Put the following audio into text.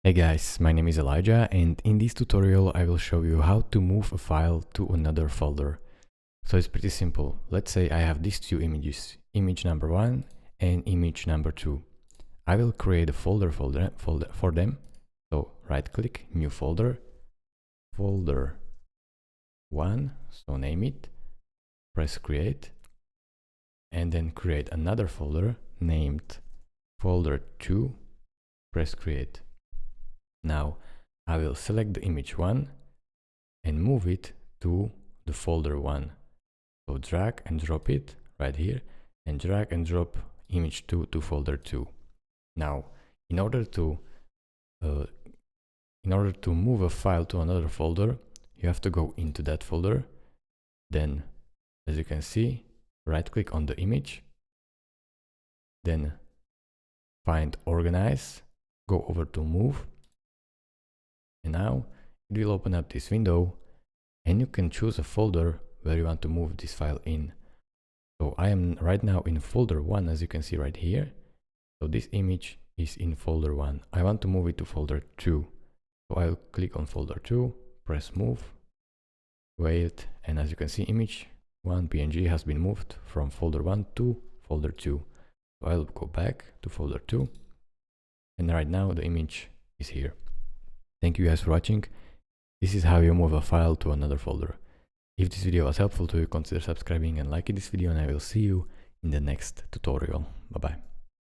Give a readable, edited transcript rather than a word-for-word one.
Hey guys, my name is Elijah, and in this tutorial I will show you how to move a file to another folder. So it's pretty simple. Let's say I have these two images, image number 1 and image number 2. I will create a folder for them. So right click, new folder, folder 1, so name it, press create, and then create another folder named folder 2, press create. Now I will select the image 1 and move it to the folder 1. So drag and drop it right here and drag and drop image 2 to folder 2. Now in order to move a file to another folder, you have to go into that folder. Then, as you can see, right click on the image, then find organize, go over to move, and now it will open up this window and you can choose a folder where you want to move this file in. So I am right now in folder 1, as you can see right here. So this image is in folder 1. I want to move it to folder 2. So I'll click on folder 2, press move, wait, and as you can see, image 1 PNG has been moved from folder 1 to folder 2. So I'll go back to folder 2, and right now the image is here. Thank you guys for watching. This is how you move a file to another folder. If this video was helpful to you, consider subscribing and liking this video, and I will see you in the next tutorial. Bye bye.